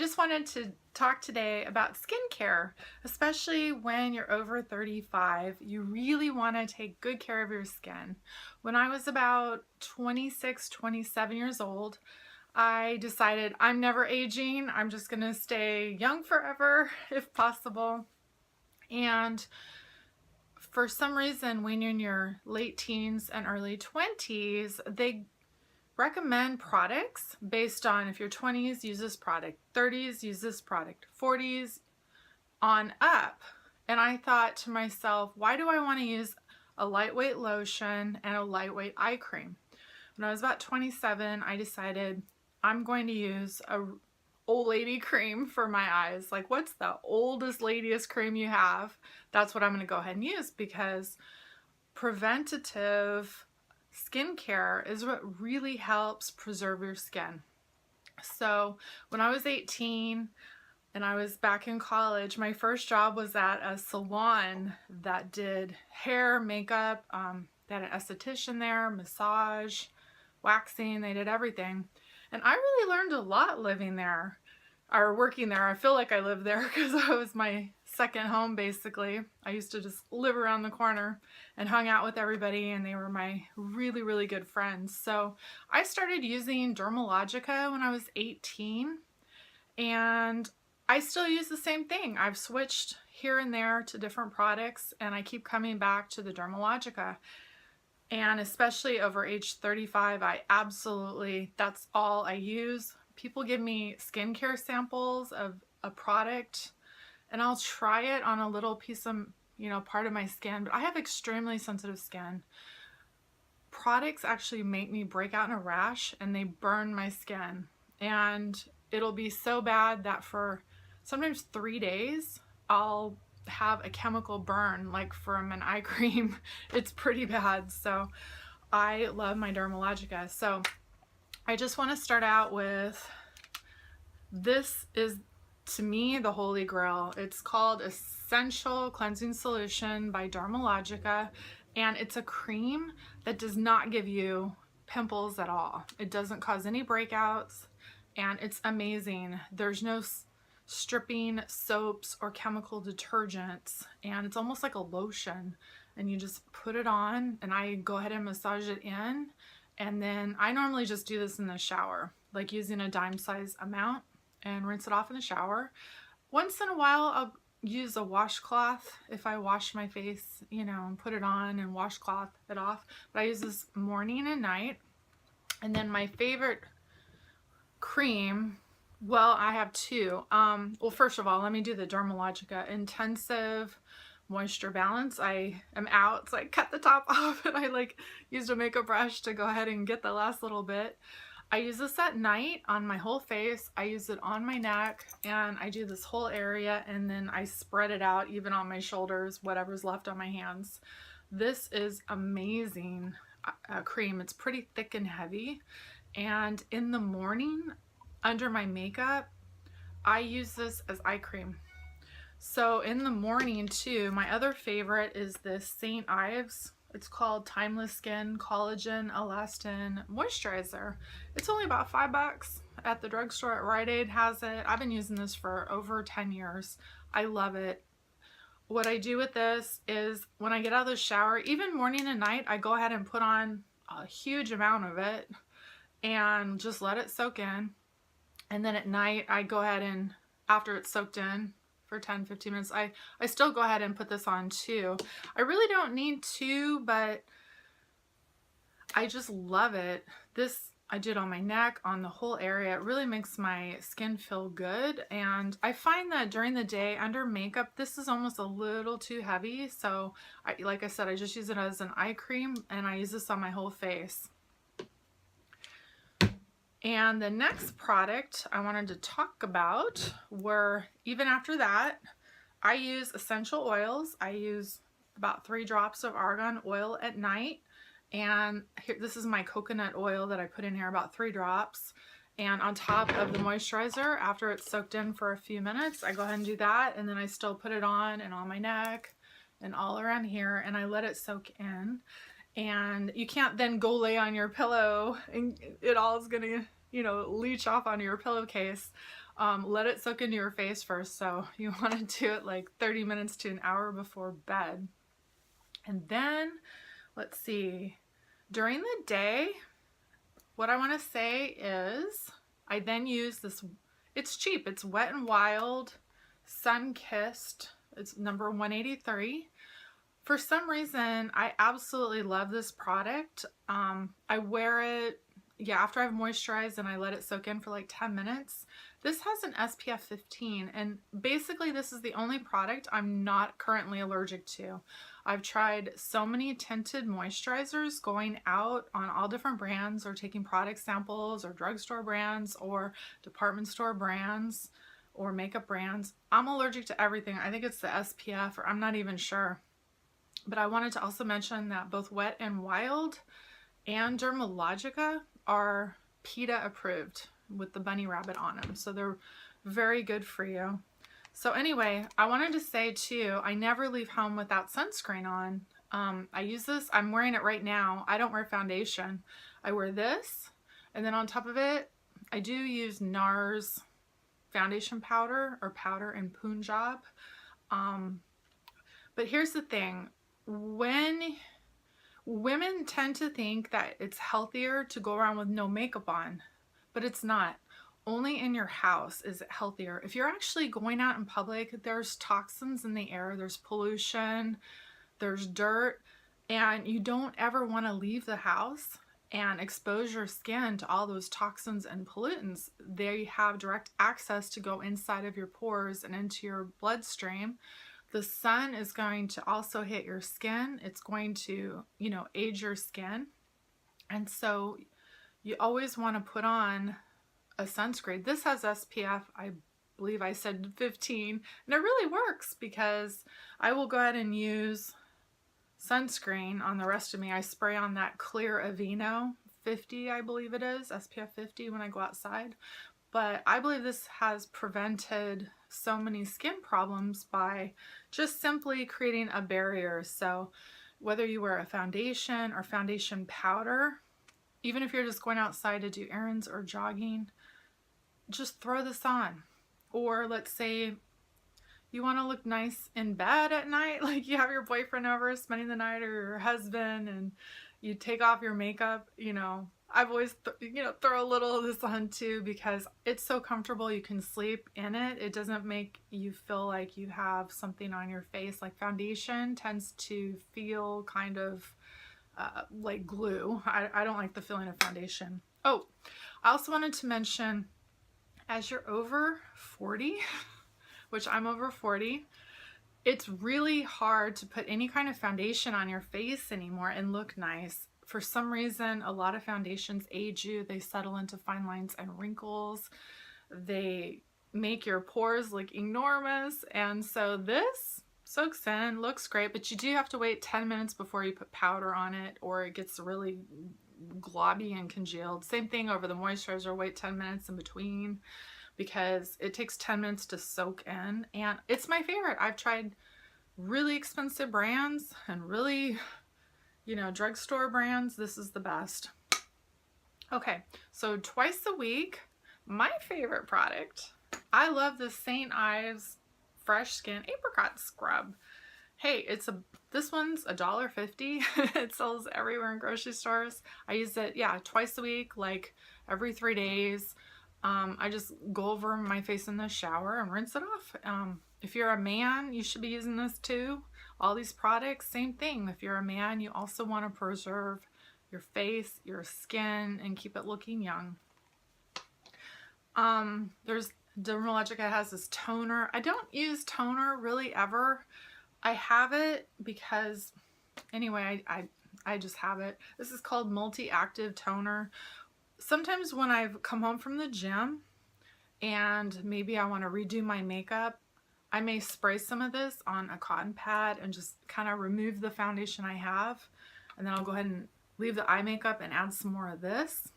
just wanted to talk today about skincare, especially when you're over 35. You really want to take good care of your skin. When I was about 26, 27 years old, I decided I'm never aging. I'm just going to stay young forever if possible. And for some reason, when you're in your late teens and early 20s, they recommend products based on if you're 20s, use this product, 30s, use this product, 40s on up. And I thought to myself, why do I want to use a lightweight lotion and a lightweight eye cream? When I was about 27, I decided I'm going to use a old lady cream for my eyes. Like, what's the oldest, ladiest cream you have? That's what I'm going to go ahead and use, because preventative skincare is what really helps preserve your skin. So when I was 18 and I was back in college, my first job was at a salon that did hair, makeup. They had an esthetician there, massage, waxing, they did everything. And I really learned a lot living there, or working there. I feel like I lived there because that was my second home, basically. I used to just live around the corner and hung out with everybody, and they were my really, really good friends. So I started using Dermologica when I was 18, and I still use the same thing. I've switched here and there to different products, and I keep coming back to the Dermologica. And especially over age 35, I absolutely, that's all I use. People give me skincare samples of a product, and I'll try it on a little piece of, part of my skin, but I have extremely sensitive skin. Products actually make me break out in a rash, and they burn my skin. And it'll be so bad that for sometimes 3 days, I'll have a chemical burn, like from an eye cream. It's pretty bad. So I love my Dermologica. So I just want to start out with, this is, to me, the holy grail. It's called Essential Cleansing Solution by Dermologica, and it's a cream that does not give you pimples at all. It doesn't cause any breakouts, and it's amazing. There's no stripping soaps or chemical detergents, and it's almost like a lotion, and you just put it on, and I go ahead and massage it in, and then I normally just do this in the shower, like using a dime size amount, and rinse it off in the shower. Once in a while I'll use a washcloth if I wash my face, and put it on and washcloth it off, but I use this morning and night. And then my favorite cream, well, I have two. Well, first of all, let me do the Dermologica Intensive Moisture Balance. I am out, so I cut the top off, and I used a makeup brush to go ahead and get the last little bit. I use this at night on my whole face. I use it on my neck, and I do this whole area, and then I spread it out even on my shoulders, whatever's left on my hands. This is amazing cream. It's pretty thick and heavy, and in the morning under my makeup, I use this as eye cream. So in the morning too, my other favorite is this St. Ives. It's called Timeless Skin Collegen Elastin Moisturizer. It's only about $5 at the drugstore. At Rite Aid has it. I've been using this for over 10 years. I love it. What I do with this is when I get out of the shower, even morning and night, I go ahead and put on a huge amount of it and just let it soak in. And then at night, I go ahead and, after it's soaked in for 10-15 minutes, I still go ahead and put this on too. I really don't need to, but I just love it. This I did on my neck, on the whole area. It really makes my skin feel good. And I find that during the day under makeup, this is almost a little too heavy. So like I said, I just use it as an eye cream, and I use this on my whole face. And the next product I wanted to talk about were, even after that, I use essential oils. I use about 3 drops of argan oil at night. And here, this is my coconut oil that I put in here, about 3 drops. And on top of the moisturizer, after it's soaked in for a few minutes, I go ahead and do that. And then I still put it on and on my neck and all around here, and I let it soak in. And you can't then go lay on your pillow and it all is gonna you know, leach off onto your pillowcase. Let it soak into your face first. So you want to do it like 30 minutes to an hour before bed. And then, let's see, during the day, what I want to say is I then use this, it's cheap, it's Wet n Wild Sun Kissed, it's number 183. For some reason, I absolutely love this product. I wear it, yeah, after I've moisturized and I let it soak in for like 10 minutes. This has an SPF 15, and basically this is the only product I'm not currently allergic to. I've tried so many tinted moisturizers going out on all different brands or taking product samples or drugstore brands or department store brands or makeup brands. I'm allergic to everything. I think it's the SPF, or I'm not even sure. But I wanted to also mention that both Wet n Wild and Dermologica are PETA approved with the bunny rabbit on them. So they're very good for you. So anyway, I wanted to say too, I never leave home without sunscreen on. I use this, I'm wearing it right now. I don't wear foundation. I wear this, and then on top of it, I do use NARS foundation powder, or powder in Punjab. But here's the thing, when women tend to think that it's healthier to go around with no makeup on, but it's not. Only in your house is it healthier. If you're actually going out in public, there's toxins in the air, there's pollution, there's dirt, and you don't ever want to leave the house and expose your skin to all those toxins and pollutants. They have direct access to go inside of your pores and into your bloodstream. The sun is going to also hit your skin. It's going to, you know, age your skin. And so you always want to put on a sunscreen. This has SPF, I believe I said 15, and it really works because I will go ahead and use sunscreen on the rest of me. I spray on that clear Aveeno 50, I believe it is, SPF 50 when I go outside. But I believe this has prevented so many skin problems by just simply creating a barrier. So whether you wear a foundation or foundation powder, even if you're just going outside to do errands or jogging, just throw this on. Or let's say you want to look nice in bed at night, like you have your boyfriend over spending the night, or your husband, and you take off your makeup, you know, I've always, throw a little of this on too, because it's so comfortable. You can sleep in it. It doesn't make you feel like you have something on your face. Like foundation tends to feel kind of like glue. I don't like the feeling of foundation. Oh, I also wanted to mention, as you're over 40, which I'm over 40, it's really hard to put any kind of foundation on your face anymore and look nice. For some reason, a lot of foundations age you. They settle into fine lines and wrinkles. They make your pores look enormous. And so this soaks in, looks great, but you do have to wait 10 minutes before you put powder on it, or it gets really globby and congealed. Same thing over the moisturizer, wait 10 minutes in between, because it takes 10 minutes to soak in. And it's my favorite. I've tried really expensive brands and really, drugstore brands. This is the best. Okay, so twice a week, my favorite product. I love the St. Ives Fresh Skin Apricot Scrub. Hey, this one's $1.50. It sells everywhere in grocery stores. I use it, twice a week, like every 3 days. I just go over my face in the shower and rinse it off. If you're a man, you should be using this too. All these products, same thing. If you're a man, you also want to preserve your face, your skin, and keep it looking young. There's Dermologica has this toner. I don't use toner really ever. I have it because, anyway, I just have it. This is called Multi-Active Toner. Sometimes when I've come home from the gym and maybe I want to redo my makeup, I may spray some of this on a cotton pad and just kind of remove the foundation I have. And then I'll go ahead and leave the eye makeup and add some more of this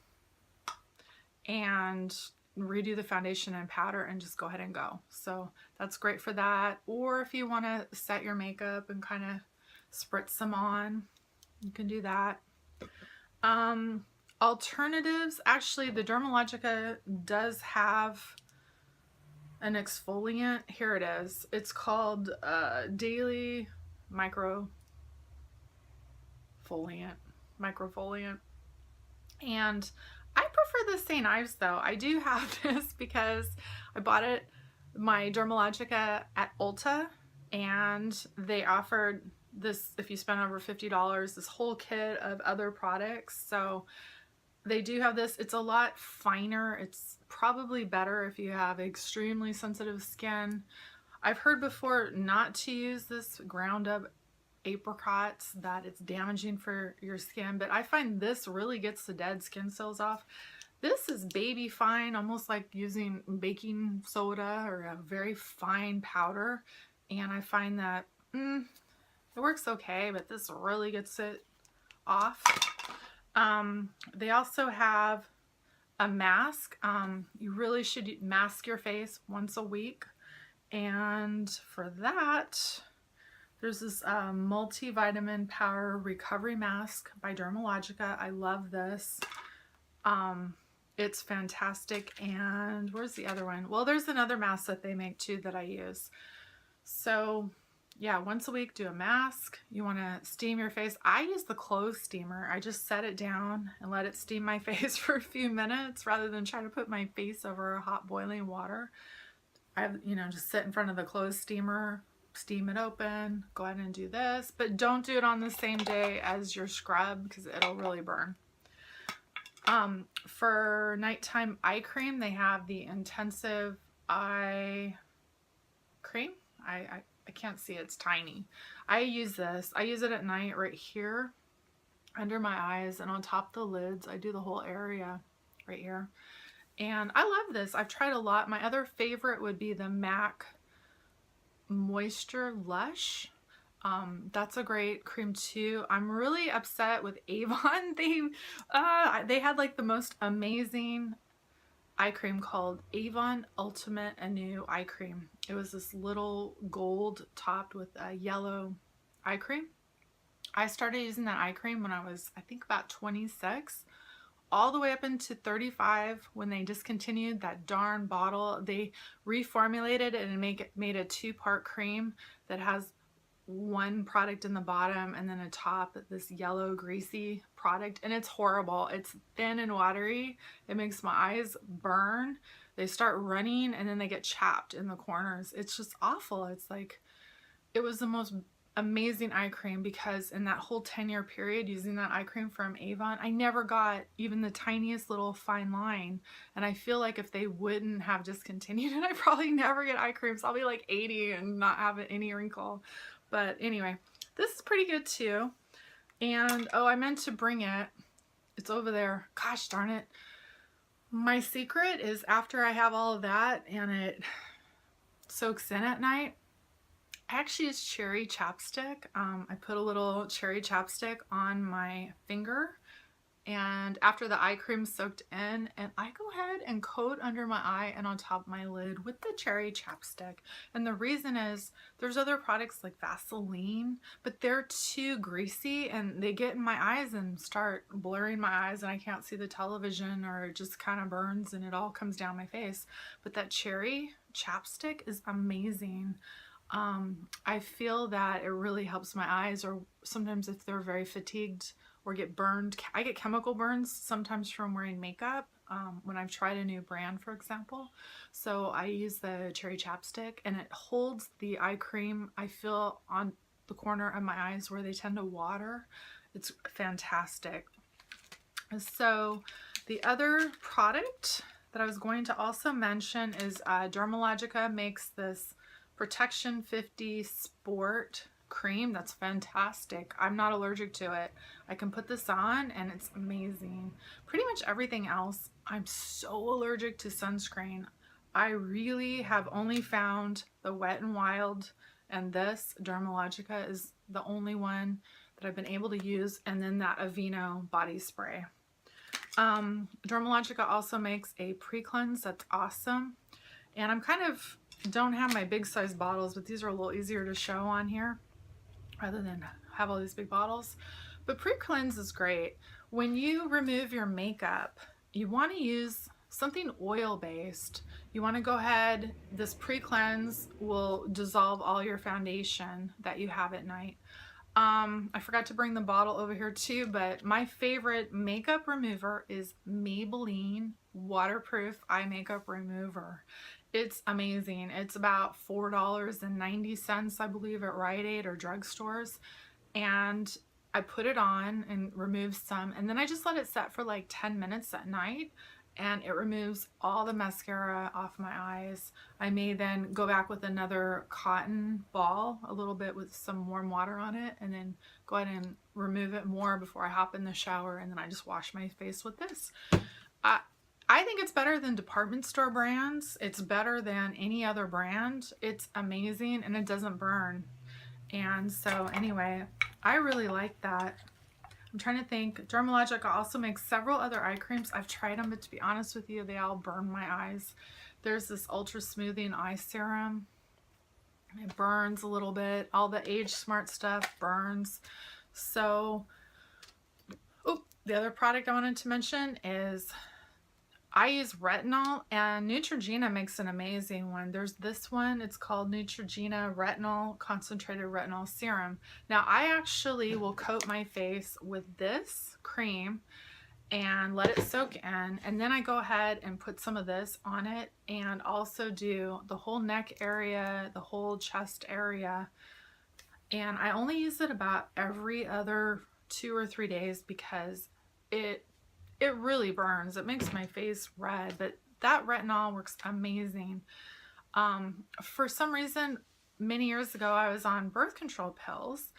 and redo the foundation and powder and just go ahead and go. So that's great for that. Or if you want to set your makeup and kind of spritz some on, you can do that. alternatives, actually the Dermologica does have an exfoliant. Here it is. It's called Daily Microfoliant. And I prefer the St. Ives though. I do have this because I bought it, my Dermologica at Ulta, and they offered this, if you spend over $50, this whole kit of other products. So they do have this. It's a lot finer. It's probably better if you have extremely sensitive skin. I've heard before not to use this ground up apricots, that it's damaging for your skin, but I find this really gets the dead skin cells off. This is baby fine, almost like using baking soda or a very fine powder, and I find that it works okay, but this really gets it off. They also have a mask. You really should mask your face once a week, and for that there's this multivitamin power recovery mask by Dermologica. I love this. It's fantastic. And where's the other one? Well, there's another mask that they make too that I use. So yeah, once a week do a mask. You want to steam your face. I use the clothes steamer. I just set it down and let it steam my face for a few minutes rather than try to put my face over hot boiling water. I, just sit in front of the clothes steamer, steam it open, go ahead and do this, but don't do it on the same day as your scrub because it'll really burn. For nighttime eye cream, they have the intensive eye cream. I can't see, it's tiny. I use this. I use it at night right here under my eyes and on top of the lids. I do the whole area right here. And I love this. I've tried a lot. My other favorite would be the MAC Moisture Lush. That's a great cream too. I'm really upset with Avon. They had like the most amazing eye cream called Avon Ultimate Anew Eye Cream. It was this little gold topped with a yellow eye cream. I started using that eye cream when I was, I think, about 26. All the way up into 35 when they discontinued that darn bottle. They reformulated it and made a 2-part cream that has one product in the bottom and then a top, this yellow greasy product, and it's horrible. It's thin and watery. It makes my eyes burn. They start running and then they get chapped in the corners. It's just awful. It's like, it was the most amazing eye cream because in that whole 10-year period using that eye cream from Avon, I never got even the tiniest little fine line. And I feel like if they wouldn't have discontinued it, I'd probably never get eye creams. I'll be like 80 and not have any wrinkle. But anyway, this is pretty good too. And oh, I meant to bring it. It's over there. Gosh darn it. My secret is after I have all of that and it soaks in at night, I actually use cherry chapstick. I put a little cherry chapstick on my finger, and after the eye cream soaked in, and I go ahead and coat under my eye and on top of my lid with the cherry chapstick. And the reason is there's other products like Vaseline, but they're too greasy and they get in my eyes and start blurring my eyes and I can't see the television, or it just kind of burns and it all comes down my face. But that cherry chapstick is amazing. I feel that it really helps my eyes, or sometimes if they're very fatigued or get burned. I get chemical burns sometimes from wearing makeup when I've tried a new brand, for example. So I use the cherry chapstick and it holds the eye cream, I feel, on the corner of my eyes where they tend to water. It's fantastic. So the other product that I was going to also mention is Dermologica makes this Protection 50 Sport cream that's fantastic. I'm not allergic to it. I can put this on and it's amazing. Pretty much everything else, I'm so allergic to sunscreen. I really have only found the Wet n Wild, and this Dermologica is the only one that I've been able to use, and then that Aveeno body spray. Dermologica also makes a PreCleanse that's awesome, and I'm kind of don't have my big size bottles, but these are a little easier to show on here rather than have all these big bottles. But PreCleanse is great. When you remove your makeup, you want to use something oil-based. You want to go ahead, this pre-cleanse will dissolve all your foundation that you have at night. I forgot to bring the bottle over here too, but my favorite makeup remover is Maybelline Waterproof Eye Makeup Remover. It's amazing. It's about $4.90, I believe, at Rite Aid or drugstores. And I put it on and remove some, and then I just let it set for like 10 minutes at night, and it removes all the mascara off my eyes. I may then go back with another cotton ball, a little bit with some warm water on it, and then go ahead and remove it more before I hop in the shower, and then I just wash my face with this. I think it's better than department store brands. It's better than any other brand. It's amazing, and it doesn't burn. And so anyway, I really like that. I'm trying to think. Dermologica also makes several other eye creams. I've tried them, but to be honest with you, they all burn my eyes. There's this Ultra Smoothing Eye Serum. It burns a little bit. All the Age Smart stuff burns. So, the other product I wanted to mention is I use retinol, and Neutrogena makes an amazing one. There's this one, it's called Neutrogena Retinol Concentrated Retinol Serum. Now I actually will coat my face with this cream and let it soak in, and then I go ahead and put some of this on it, and also do the whole neck area, the whole chest area. And I only use it about every other 2 or 3 days because it really burns. It makes my face red, but that retinol works amazing. For some reason, many years ago, I was on birth control pills,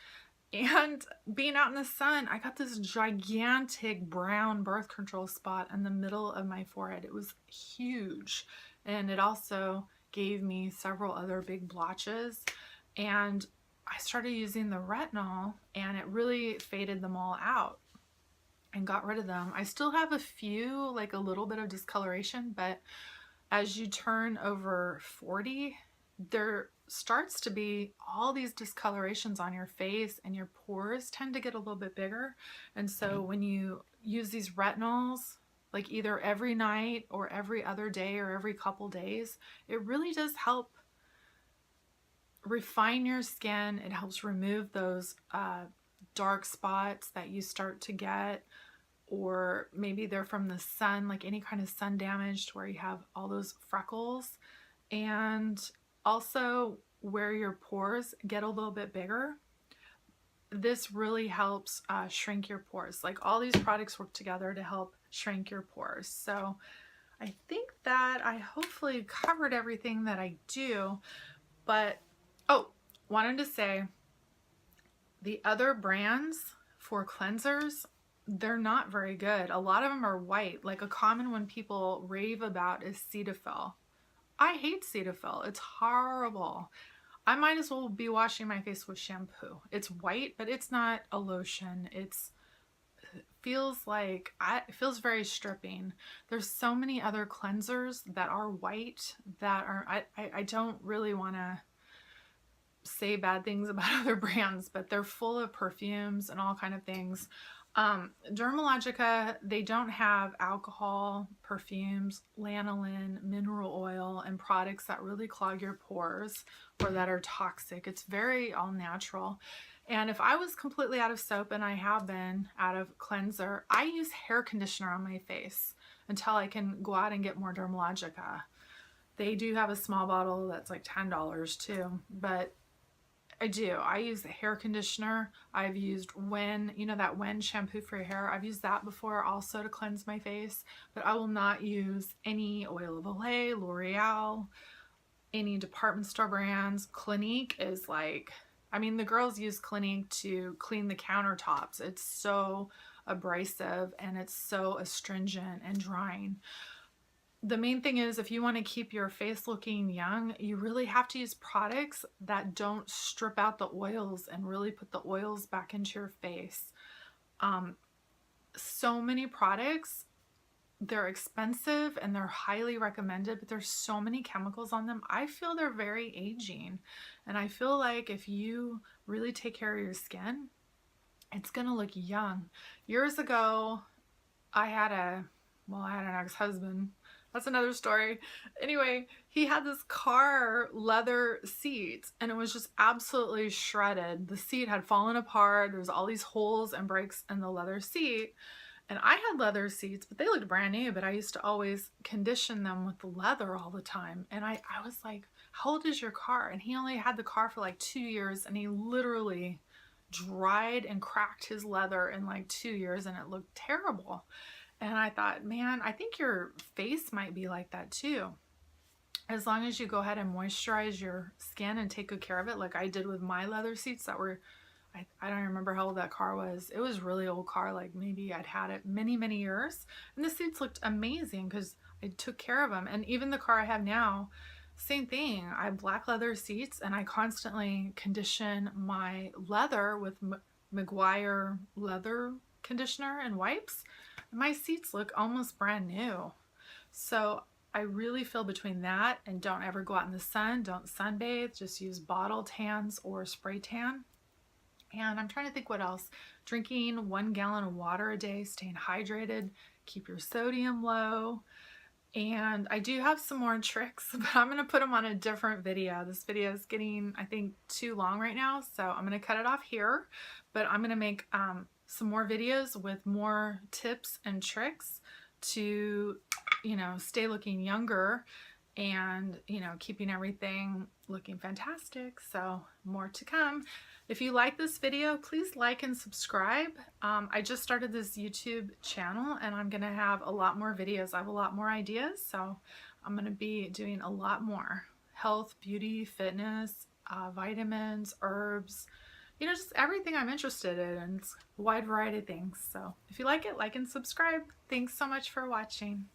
and being out in the sun, I got this gigantic brown birth control spot in the middle of my forehead. It was huge, and it also gave me several other big blotches, and I started using the retinol, and it really faded them all out and got rid of them. I still have a few, like a little bit of discoloration, but as you turn over 40, there starts to be all these discolorations on your face, and your pores tend to get a little bit bigger. And so when you use these retinols, like either every night or every other day or every couple days, it really does help refine your skin. It helps remove those dark spots that you start to get, or maybe they're from the sun, like any kind of sun damage to where you have all those freckles, and also where your pores get a little bit bigger. This really helps shrink your pores. Like, all these products work together to help shrink your pores. So I think that I hopefully covered everything that I do, but wanted to say the other brands for cleansers, they're not very good. A lot of them are white. Like, a common one people rave about is Cetaphil. I hate Cetaphil. It's horrible. I might as well be washing my face with shampoo. It's white, but it's not a lotion. It feels very stripping. There's so many other cleansers that are white that are, I don't really want to say bad things about other brands, but they're full of perfumes and all kind of things. Dermologica, they don't have alcohol, perfumes, lanolin, mineral oil, and products that really clog your pores or that are toxic. It's very all natural. And if I was completely out of soap, and I have been out of cleanser, I use hair conditioner on my face until I can go out and get more Dermologica. They do have a small bottle that's like $10 too, but I use the hair conditioner. I've used that Wen shampoo for your hair. I've used that before also to cleanse my face, but I will not use any Oil of Olay, L'Oreal, any department store brands. Clinique is like, the girls use Clinique to clean the countertops. It's so abrasive, and it's so astringent and drying. The main thing is, if you want to keep your face looking young, you really have to use products that don't strip out the oils and really put the oils back into your face. So many products, they're expensive and they're highly recommended, but there's so many chemicals on them. I feel they're very aging, and I feel like if you really take care of your skin, it's gonna look young. Years ago, I had an ex-husband. That's another story. Anyway, he had this car leather seat and it was just absolutely shredded. The seat had fallen apart. There was all these holes and breaks in the leather seat. And I had leather seats, but they looked brand new, but I used to always condition them with the leather all the time. And I was like, how old is your car? And he only had the car for like 2 years and he literally dried and cracked his leather in like 2 years and it looked terrible. And I thought, man, I think your face might be like that too. As long as you go ahead and moisturize your skin and take good care of it, like I did with my leather seats that were, I don't remember how old that car was. It was a really old car, like maybe I'd had it many, many years. And the seats looked amazing because I took care of them. And even the car I have now, same thing. I have black leather seats and I constantly condition my leather with Maguire leather conditioner and wipes. And my seats look almost brand new. So I really feel between that and don't ever go out in the sun, don't sunbathe, just use bottle tans or spray tan. And I'm trying to think what else. Drinking 1 gallon of water a day, staying hydrated, keep your sodium low. And I do have some more tricks, but I'm going to put them on a different video. This video is getting, I think, too long right now, so I'm going to cut it off here. But I'm going to make some more videos with more tips and tricks to, you know, stay looking younger and, you know, keeping everything looking fantastic. So more to come. If you like this video, please like and subscribe. I just started this YouTube channel and I'm gonna have a lot more videos. I have a lot more ideas, so I'm gonna be doing a lot more health, beauty, fitness, vitamins, herbs, you know, just everything I'm interested in, and it's a wide variety of things. So if you like it, like and subscribe. Thanks so much for watching.